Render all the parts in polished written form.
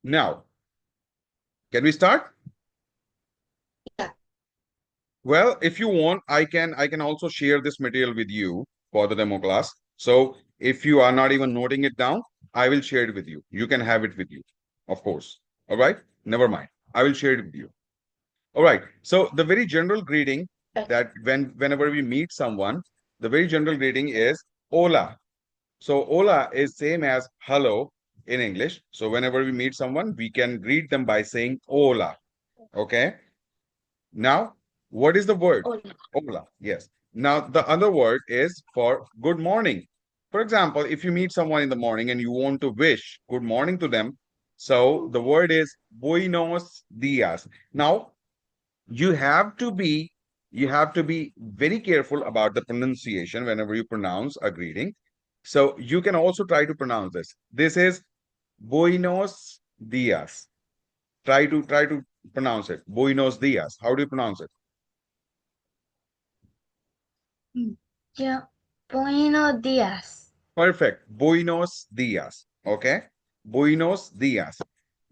Now, can we start? Yeah. Well, if you want, I can also share this material with you for the demo class. So if you are not even noting it down, I will share it with you. You can have it with you, of course. All right? Never mind. I will share it with you. All right. So the very general greeting Okay. that whenever we meet someone, the very general greeting is hola. So hola is same as hello in English. So whenever we meet someone, we can greet them by saying hola. Okay. Now, what is the word? Hola. Hola. Yes. Now, the other word is for good morning. For example, if you meet someone in the morning and you want to wish good morning to them, so the word is buenos dias. Now, you have to be you have to be very careful about the pronunciation whenever you pronounce a greeting. So you can also try to pronounce this. This is buenos dias. Try to pronounce it. Buenos dias. How do you pronounce it? Yeah. Buenos días. Perfect. Buenos dias. Okay. Buenos dias.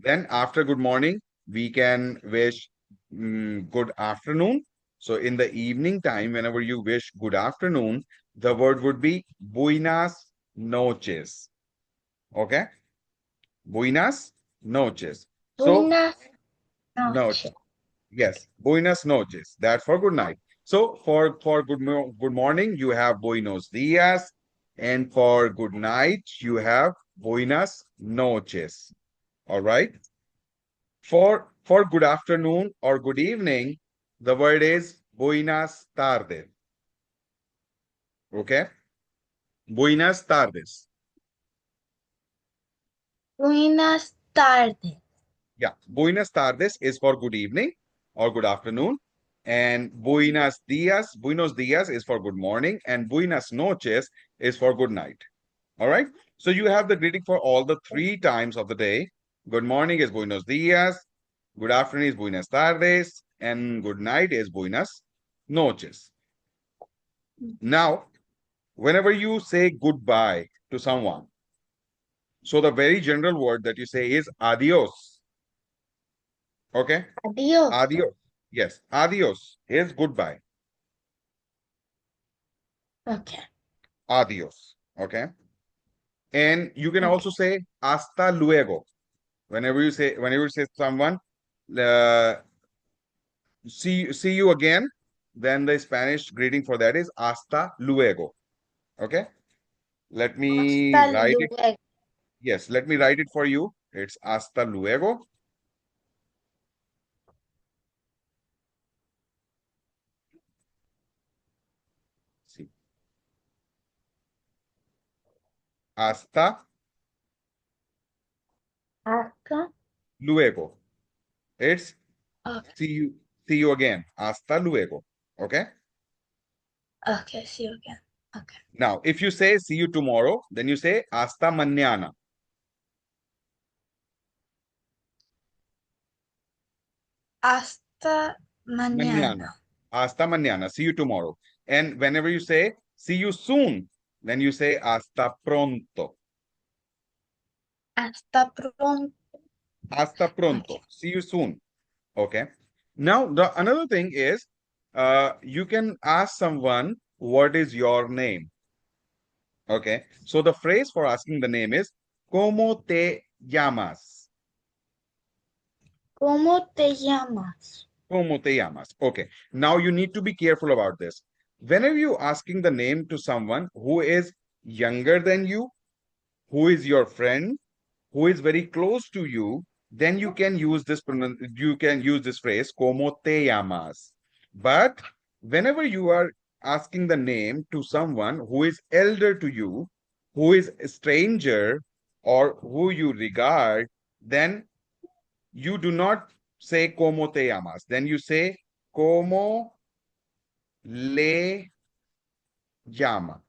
Then after good morning, we can wish good afternoon. So in the evening time, whenever you wish good afternoon, the word would be buenas noches. Okay. Buenas noches. So Buenas no, noches. yes, buenas noches. That's for good night. So for good morning, you have buenos dias, and for good night, you have buenas noches. All right. For good afternoon or good evening, the word is buenas tardes. Okay. Buenas tardes. Buenas tardes. Yeah. Buenas tardes is for good evening or good afternoon. And buenos dias is for good morning. And buenas noches is for good night. All right. So you have the greeting for all the three times of the day. Good morning is buenos dias. Good afternoon is buenas tardes. And good night is buenas noches. Now, whenever you say goodbye to someone, so the very general word that you say is adios. Okay. Adiós. Adios. Yes. Adios is goodbye. Okay. Adios. Okay. And you can Okay. also say hasta luego. Whenever you say to someone, uh, see you again, then the Spanish greeting for that is hasta luego. Okay. Let me Hasta write it. luego. Yes, let me write it for you. It's hasta luego. Sí. Hasta Hasta. luego. It's Okay. see you see you again. Hasta luego. Okay. Okay. See you again. Okay. Now, if you say see you tomorrow, then you say hasta mañana. Hasta Mañana. mañana. Hasta mañana. See you tomorrow. And whenever you say see you soon, then you say hasta pronto. Hasta pronto. Hasta Okay. pronto. See you soon. Okay. Now, the another thing is you can ask someone what is your name. Okay. So the phrase for asking the name is ¿Cómo te llamas? ¿Cómo te llamas? ¿Cómo te llamas? Okay. Now you need to be careful about this. Whenever you asking the name to someone who is younger than you, who is your friend, who is very close to you, then you can use this phrase como te llamas. But whenever you are asking the name to someone who is elder to you, who is a stranger or who you regard, then you do not say como te llamas. Then you say como le llama.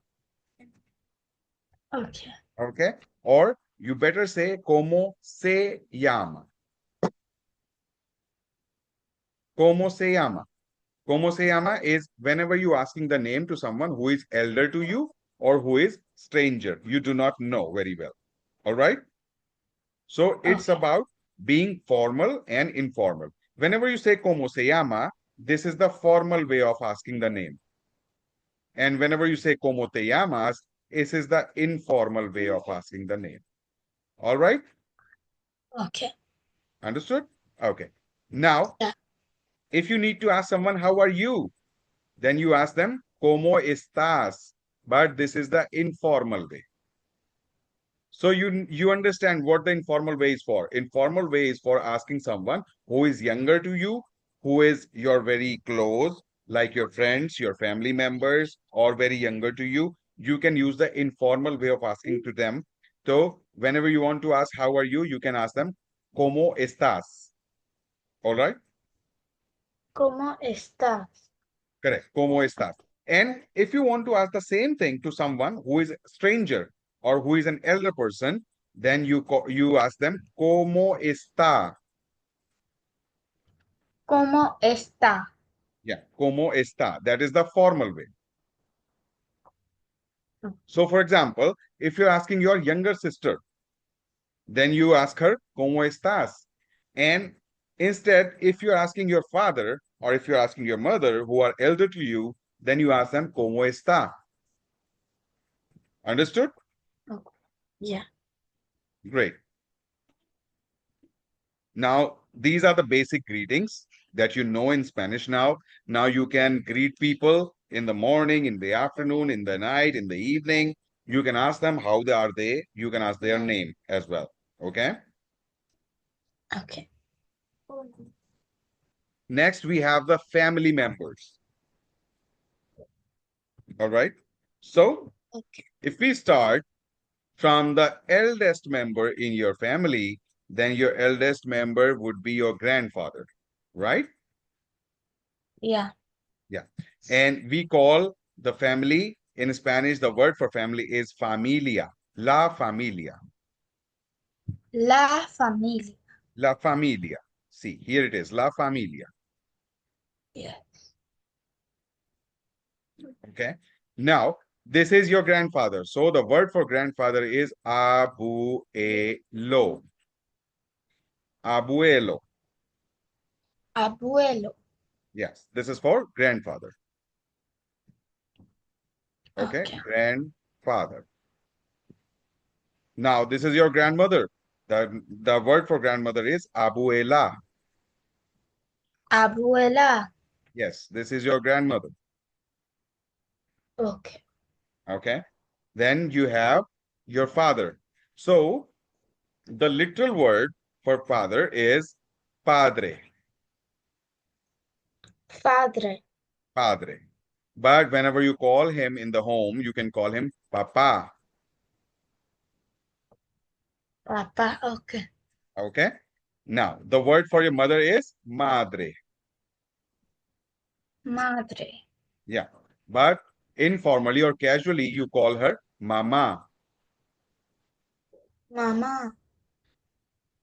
Okay. Okay? Or you better say como se llama. ¿Cómo se llama? ¿Cómo se llama is whenever you asking the name to someone who is elder to you or who is stranger. You do not know very well. All right. So it's Okay. about being formal and informal. Whenever you say como se llama, this is the formal way of asking the name. And whenever you say como te llamas, this is the informal way of asking the name. All right? Okay. Understood? Okay. Now, Yeah. if you need to ask someone, how are you? Then you ask them, ¿Cómo estás? But this is the informal way. So you understand what the informal way is for. Informal way is for asking someone who is younger to you, who is your very close, like your friends, your family members, or very younger to you. You can use the informal way of asking to them. So whenever you want to ask how are you can ask them, ¿Cómo estás? All right? ¿Cómo estás? Correct. ¿Cómo estás? And if you want to ask the same thing to someone who is a stranger or who is an elder person, then you ask them, ¿Cómo está? ¿Cómo está? Yeah, ¿Cómo está? That is the formal way. So, for example, if you're asking your younger sister, then you ask her, ¿Cómo estás? And instead, if you're asking your father or if you're asking your mother who are elder to you, then you ask them, ¿Cómo está? Understood? Okay. Yeah. Great. Now, these are the basic greetings that you know in Spanish now. Now you can greet people in the morning, in the afternoon, in the night, in the evening. You can ask them how they are they. You can ask their name as well. Okay. Okay. Next, we have the family members. All right. So Okay. if we start from the eldest member in your family, then your eldest member would be your grandfather, right? Yeah. Yeah. And we call the family in Spanish, the word for family is familia, la familia, La familia. la familia. See, here it is, la familia. Yeah. Okay. Now, this is your grandfather. So the word for grandfather is abuelo. Abuelo. Abuelo. Yes, this is for grandfather. Okay, Okay. grandfather. Now, this is your grandmother. The word for grandmother is abuela. Abuela. Yes, this is your grandmother. Okay. Okay. Then you have your father. So the literal word for father is padre. Padre. Padre. But whenever you call him in the home, you can call him papa. Papá. Okay. Okay. Now, the word for your mother is madre. Madre. Yeah. But informally or casually, you call her mama. Mamá.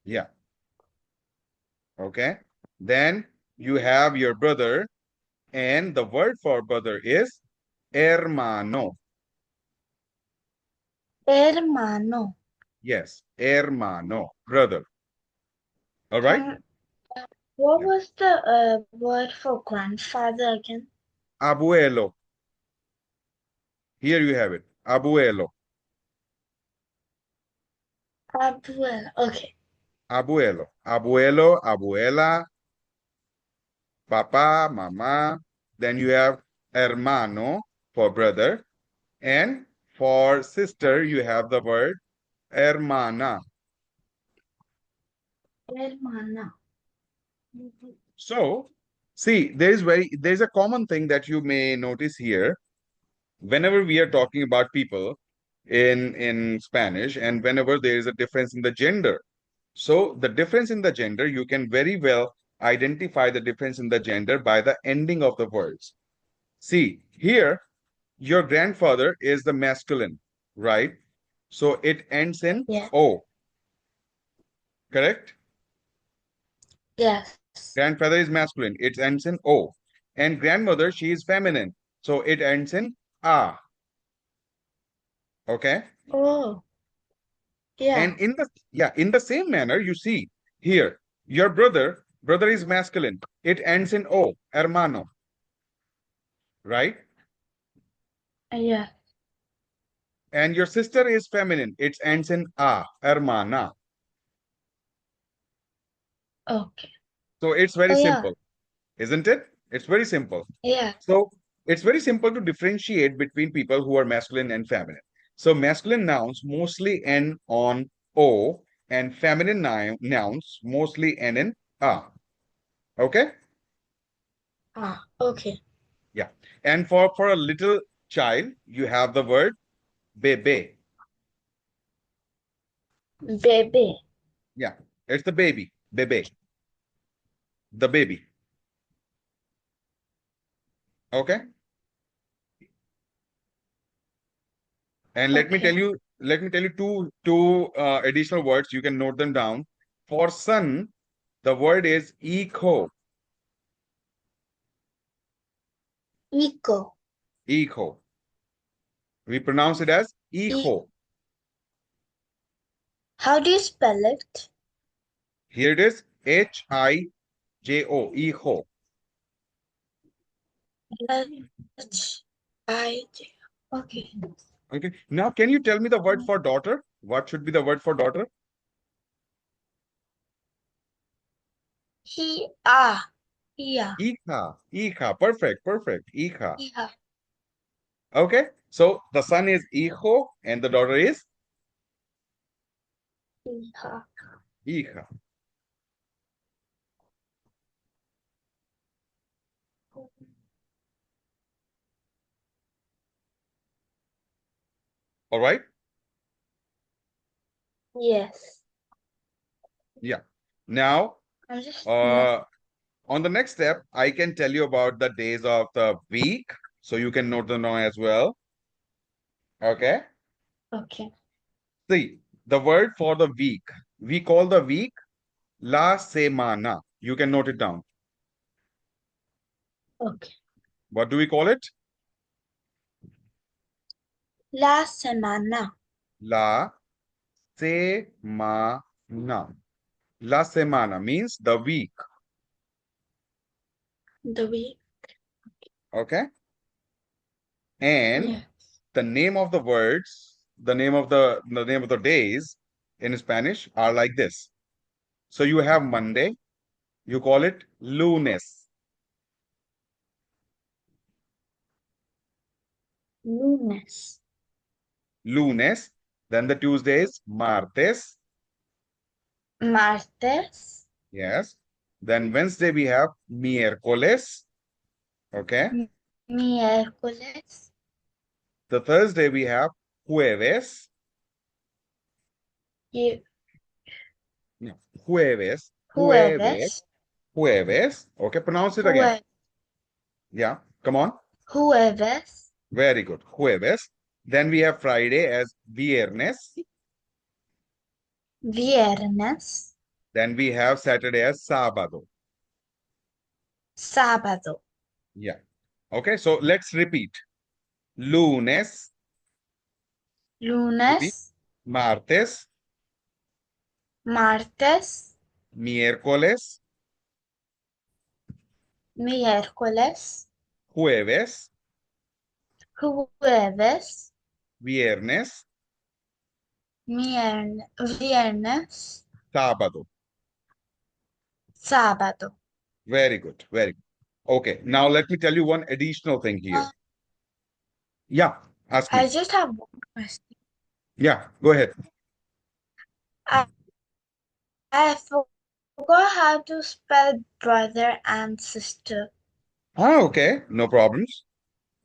Yeah. Okay. Then you have your brother, and the word for brother is hermano. Hermano. Yes, hermano, brother. All right. Um, what Yeah. was the word for grandfather again? Abuelo. Here you have it. Abuelo. Abuela. Okay. Abuelo. Abuelo, abuela, papa, mama. Then you have hermano for brother. And for sister, you have the word hermana. Hermana. So, see, there's a common thing that you may notice here. Whenever we are talking about people in Spanish, and whenever there is a difference in the gender. So the difference in the gender, you can very well identify the difference in the gender by the ending of the words. See, here, your grandfather is the masculine, right? So it ends in Yeah. O, correct? Yes. Grandfather is masculine, it ends in O. And grandmother, she is feminine, so it ends in A, okay? Oh. And Yeah. in the same manner, you see Here, your brother is masculine. It ends in O, hermano, right? Yeah. And your sister is feminine. It ends in A, hermana. Okay. So it's very Oh yeah. simple, isn't it? It's very simple. Yeah. So it's very simple to differentiate between people who are masculine and feminine. So masculine nouns mostly end on O, and feminine nouns mostly end in A. Okay? Ah. Okay. Yeah. And for a little child, you have the word bebe. Baby. Yeah. It's the baby. Bebe. The baby. Okay? And Okay. let me tell you two additional words. You can note them down. For son, the word is echo. Eco. Echo. We pronounce it as E. echo. How do you spell it? Here it is Hijo. Echo. H-I-J. Okay. Okay. Now, can you tell me the word for daughter? What should be the word for daughter? He. Ah. Yeah. Hija. Hija. Perfect. Perfect. Hija. Yeah. Okay. So the son is hijo and the daughter is Yeah. hija. All right. Yes. Yeah. Now, I'm just not. uh, on the next step, I can tell you about the days of the week. So you can note them down as well. Okay. Okay. See, the word for the week, we call the week la semana. You can note it down. Okay. What do we call it? La semana. La semana. La semana means the week. The week. Okay. And Yeah. the name of the words, the name of the days in Spanish are like this. So you have Monday, you call it lunes. Lunes. Lunes. Then the Tuesday is martes. Martes. Yes. Then Wednesday we have miércoles. Okay. Miércoles. The Thursday we have jueves. Ju- No, jueves. Jueves. Jueves. Jueves. Okay, pronounce it again. Jue- Yeah, come on. Jueves. Very good. Jueves. Then we have Friday as viernes. Viernes. Then we have Saturday as sábado. Sábado. Yeah. Okay, so let's repeat. Lunes, repeat. Lunes. Martes, Martes. miércoles, Miércoles. jueves, Jueves. viernes, Viernes. sábado. Sábado. Very good. Very good. Okay, now let me tell you one additional thing here. Uh, Yeah, ask I me. just have one question. Yeah, go ahead. I, I forgot how to spell brother and sister. Ah, okay, no problems.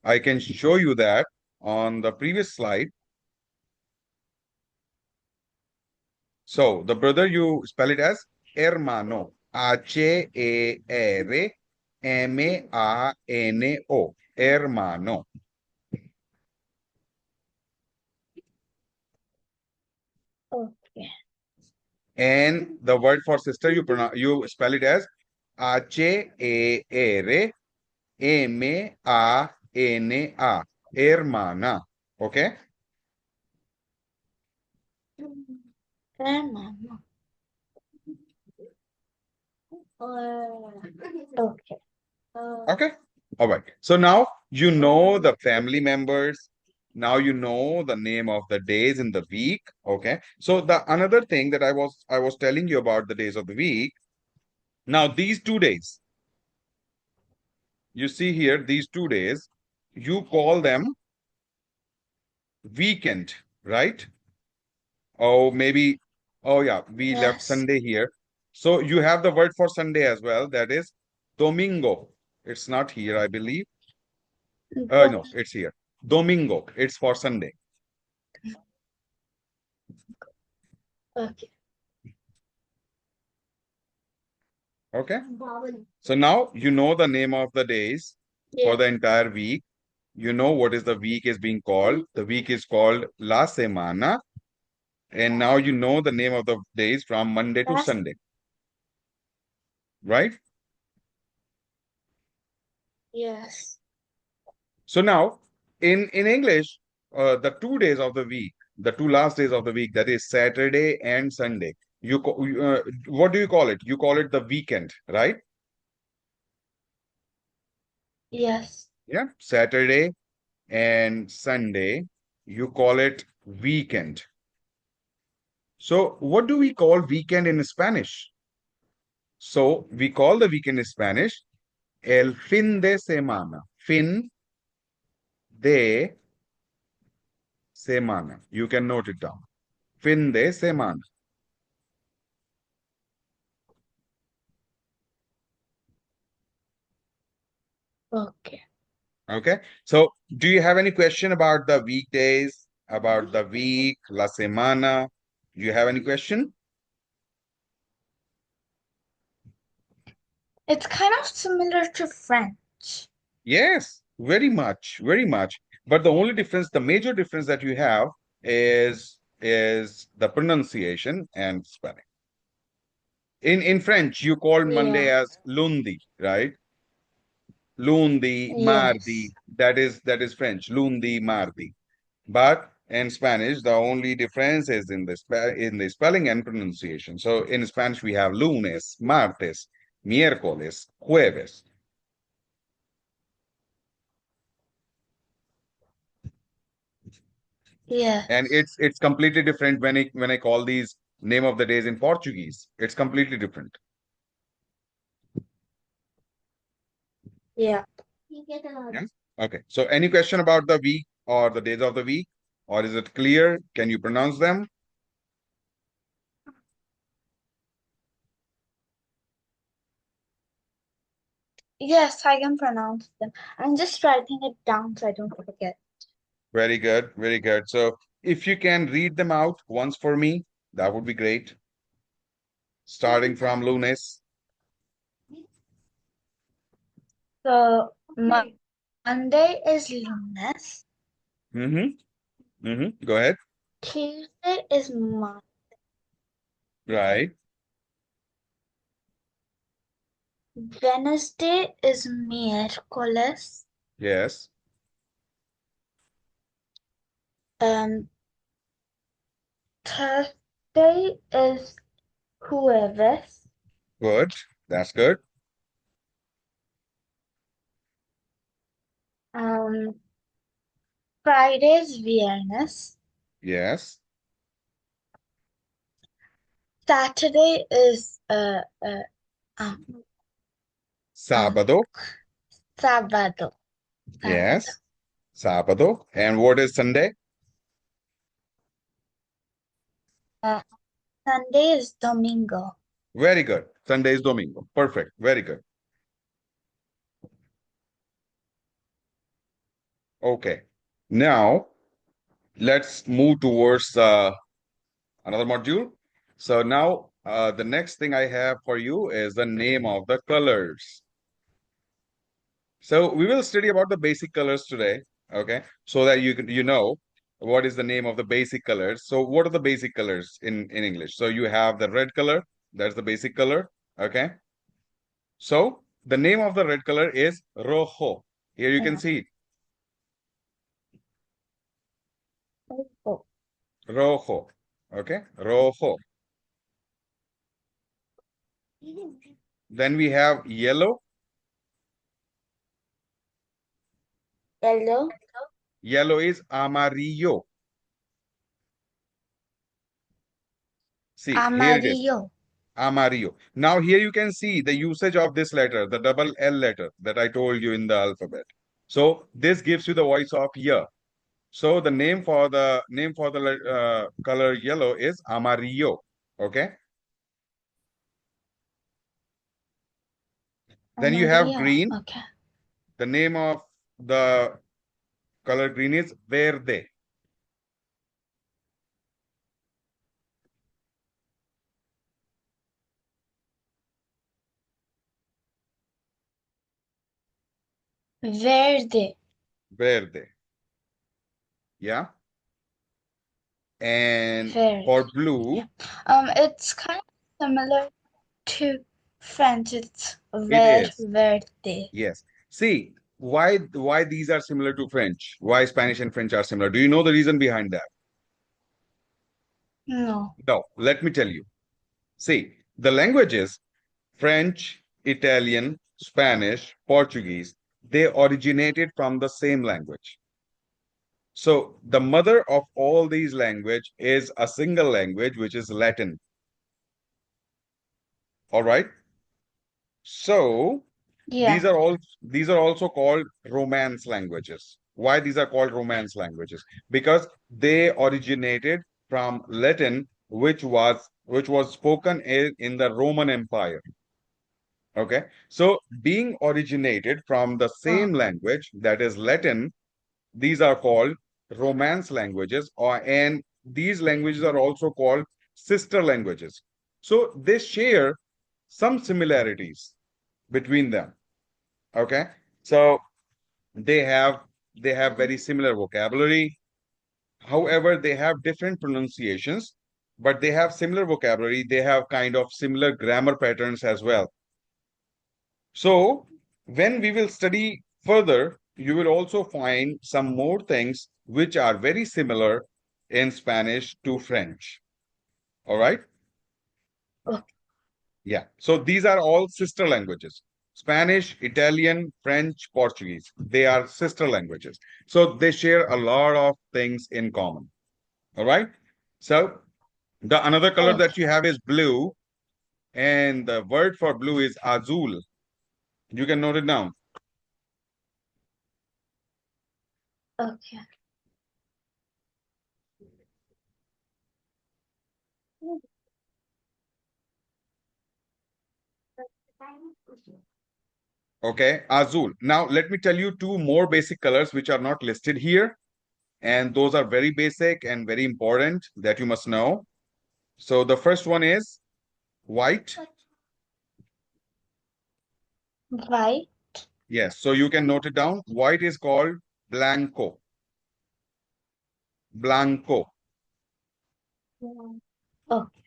I can show you that on the previous slide. So the brother, you spell it as hermano. Hermano. Hermano. Okay. And the word for sister, you spell it as Hermana. Hermana. Okay. Hermano. Okay. Okay. All right. So now you know the family members. Now you know the name of the days in the week. Okay. So the another thing that I was telling you about the days of the week. Now these 2 days, you see here, these 2 days, you call them weekend, right? Oh, maybe, oh yeah, we left Yes. Sunday here. So you have the word for Sunday as well. That is domingo. It's not here, I believe. No, Dom- it's here. Domingo. It's for Sunday. Okay. Okay. So now you know the name of the days for Yeah. the entire week. You know what is the week is being called. The week is called La Semana. And now you know the name of the days from Monday to That's Sunday, right? yes. So now in English, the 2 days of the week, the two last days of the week, that is Saturday and Sunday. What do you call it? You call it the weekend, right? Yes. Yeah, Saturday and Sunday, you call it weekend. So what do we call weekend in Spanish? So we call the weekend in Spanish el fin de semana. Fin de semana. You can note it down. Fin de semana. Okay. Okay. So do you have any question about the weekdays, about the week, la semana? Do you have any question? It's kind of similar to French. Yes, very much, very much. But the only difference, the major difference that you have is the pronunciation and spelling. In French, you call Monday Yeah. as lundi, right? Lundi, mardi. Yes. That is French. Lundi, mardi. But in Spanish, the only difference is in the spelling and pronunciation. So in Spanish, we have lunes, martes, miércoles, jueves. And Yes. it's completely different when I call these name of the days in Portuguese. It's completely different. Yeah. Yeah. Okay. So any question about the week or the days of the week, or is it clear? Can you pronounce them? Yes, I can pronounce them. I'm just writing it down so I don't forget. Very good. Very good. So if you can read them out once for me, that would be great. Starting from lunes. So Monday is lunes. Go ahead. Tuesday is Monday. Right. Wednesday is miércoles. Yes. Um, Thursday is jueves. Good. That's good. Um, Friday is viernes. Yes. Saturday is um um Sábado. sábado. Sábado. Yes. Sábado. And what is Sunday? Uh, Sunday is domingo. Very good. Sunday is Domingo. Perfect. Very good. Okay. Now let's move towards another module. So now the next thing I have for you is the name of the colors. So we will study about the basic colors today, okay? So that you know what is the name of the basic colors. So what are the basic colors in English? So you have the red color, that's the basic color, okay? So the name of the red color is rojo. Here you can Yeah. see it, Oh, rojo, okay? Rojo. Then we have yellow. Yellow. Yellow is amarillo. See, here it is. Amarillo. Amarillo. Now here you can see the usage of this letter, the double L letter that I told you in the alphabet. So this gives you the voice of yeah. So the name for the color yellow is amarillo. Okay. Then you have Amarillo. green. Okay. The name of the color green is verde. Verde. Verde. Yeah. And Verde. for blue, Yeah. It's kind of similar to French. It's it is. verde. Yes. See, why these are similar to French? Why Spanish and French are similar? Do you know the reason behind that? No. No, let me tell you. See, the languages French, Italian, Spanish, Portuguese, they originated from the same language. So the mother of all these language is a single language, which is Latin. All right. So these Yeah. are all these are also called Romance languages. Why these are called Romance languages? Because they originated from Latin, which was spoken in the Roman Empire. Okay. So being originated from the Oh. same language, that is Latin, these are called Romance languages, and these languages are also called sister languages. So they share some similarities between them. Okay. So they have they have very similar vocabulary. However, they have different pronunciations, but they have similar vocabulary. They have kind of similar grammar patterns as well. So, when we will study further, you will also find some more things which are very similar in Spanish to French. All right? Okay. Yeah. So, these are all sister languages. Spanish, Italian, French, Portuguese. They are sister languages. So, they share a lot of things in common. All right? So, the another color that Okay. you have is blue, and the word for blue is azul. You can note it down. Okay. Okay, azul. Now, let me tell you two more basic colors which are not listed here. And those are very basic and very important that you must know. So the first one is white. White. Yes, so you can note it down. White is called blanco. Blanco. Okay.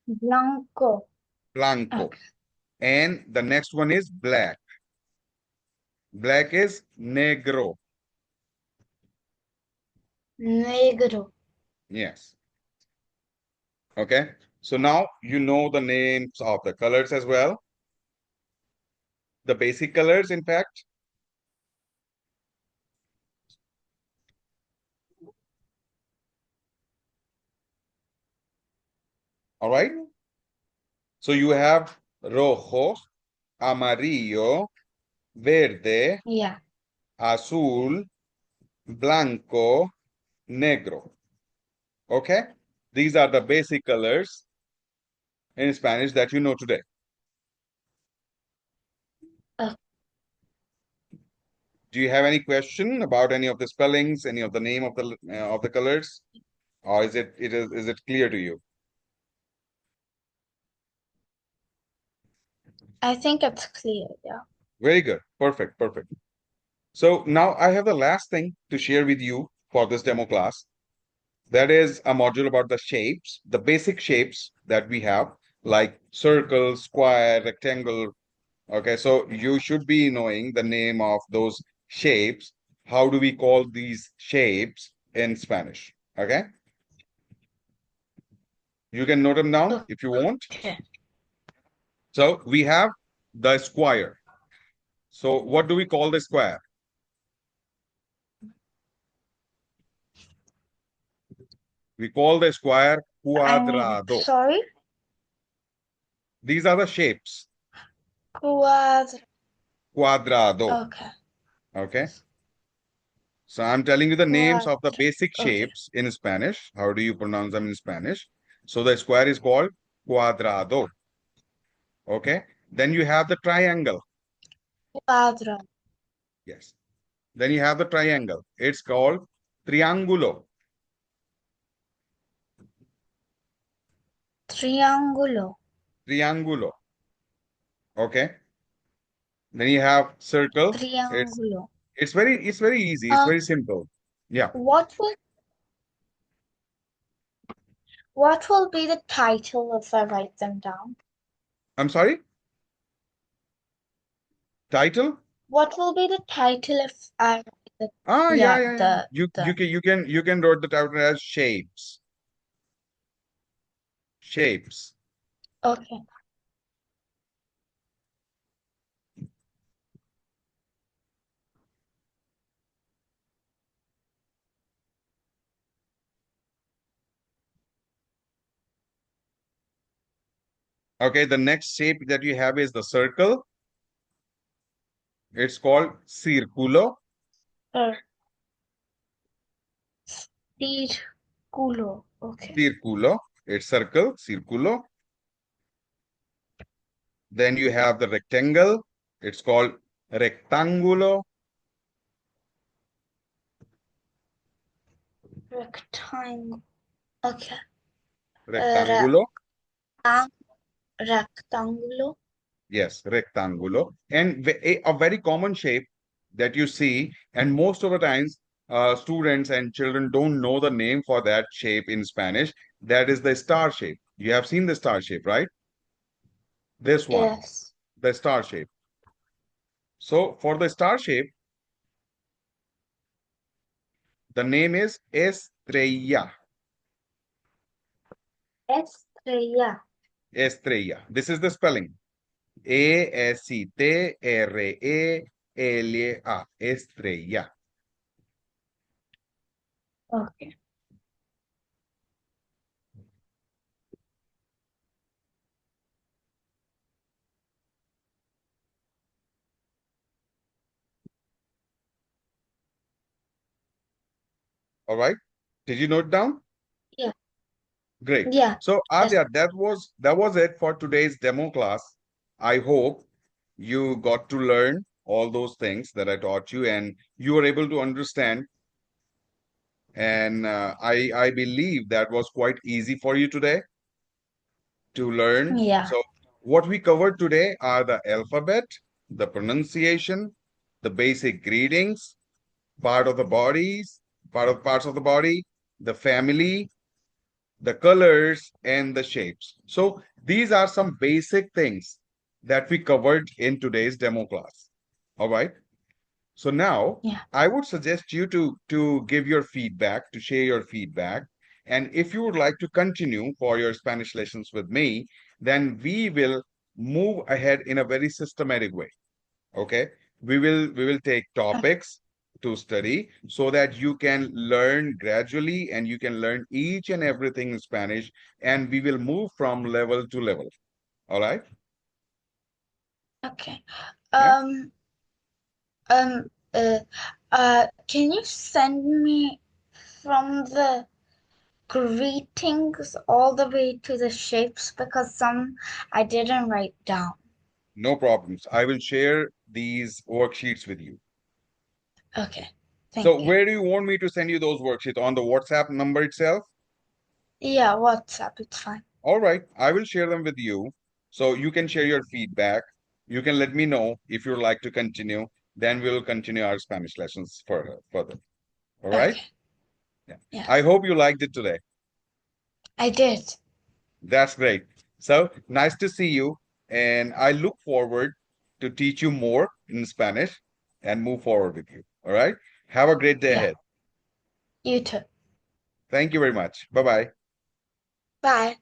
Blanco. Blanco. Okay. And the next one is black. Black is negro. Negro. Yes. Okay. So now you know the names of the colors as well. The basic colors, in fact. All right. So you have rojo, amarillo, verde, Yeah. azul, blanco, negro. Okay? These are the basic colors in Spanish that you know today. Okay. Do you have any question about any of the spellings, any of the name of the colors, or is it clear to you? I think it's clear. Yeah. Very good. Perfect. Perfect. So now I have the last thing to share with you for this demo class. That is a module about the shapes, the basic shapes that we have, like circle, square, rectangle. Okay, so you should be knowing the name of those shapes. how do we call these shapes in Spanish? Okay. You can note them down if you want. Okay. So we have the square. So what do we call the square? We call the square I mean, cuadrado. sorry. These are the shapes. Quad. Cuadrado. Okay. Okay. So I'm telling you the names Quad. of the basic Okay. shapes in Spanish. How do you pronounce them in Spanish? So the square is called cuadrado. Okay. Then you have the triangle. Quadra. Yes. Then you have the triangle. It's called triángulo. Triangulo. Triángulo. Okay. Then you have circle. It's Triangulo. it's very easy. It's Uh, very simple. Yeah. what will what will be the title if I write them down? I'm sorry. Title? What will be the title if I write the Ah, yeah, yeah yeah, yeah. the You the you can you can you can write the title as shapes. Shapes. okay. Okay, the next shape that you have is the circle. It's called círculo. Er, Circulo. Okay. Círculo. It's circle, círculo. Then you have the rectangle. It's called rectángulo. Rectangle. Okay. Rectángulo. Rectang rectangulo. Yes, rectangulo. And a very common shape that you see, and most of the times, students and children don't know the name for that shape in Spanish. That is the star shape. You have seen the star shape, right? This one, Yes. the star shape. So for the star shape, the name is estrella. Estrella. Estrella. This is the spelling. Estrella. Estrella. Okay. All right. Did you note down? Yeah. Great. Yeah. So Yes. Adya, that was it for today's demo class. I hope you got to learn all those things that I taught you and you were able to understand. And I believe that was quite easy for you today to learn. Yeah. So what we covered today are the alphabet, the pronunciation, the basic greetings, part of the bodies, parts of the body, the family, the colors, and the shapes. So these are some basic things that we covered in today's demo class. All right. So now Yeah. I would suggest you to give your feedback, to share your feedback. And if you would like to continue for your Spanish lessons with me, then we will move ahead in a very systematic way. Okay. We will take topics to study so that you can learn gradually and you can learn each and everything in Spanish and we will move from level to level. All right. Okay. Yeah. Um. Um. Can you send me from the greetings all the way to the shapes because some I didn't write down. No problems. I will share these worksheets with you. Okay. So Thank you. where do you want me to send you those worksheets? On the WhatsApp number itself? Yeah, WhatsApp, it's fine. All right. I will share them with you. So you can share your feedback. You can let me know if you'd like to continue. Then we will continue our Spanish lessons further. All right. Okay. Yeah. I Yes. hope you liked it today. I did. That's great. So nice to see you. And I look forward to teach you more in Spanish and move forward with you. All right. Have a great day Yeah, ahead. you too. Thank you very much. Bye bye. Bye.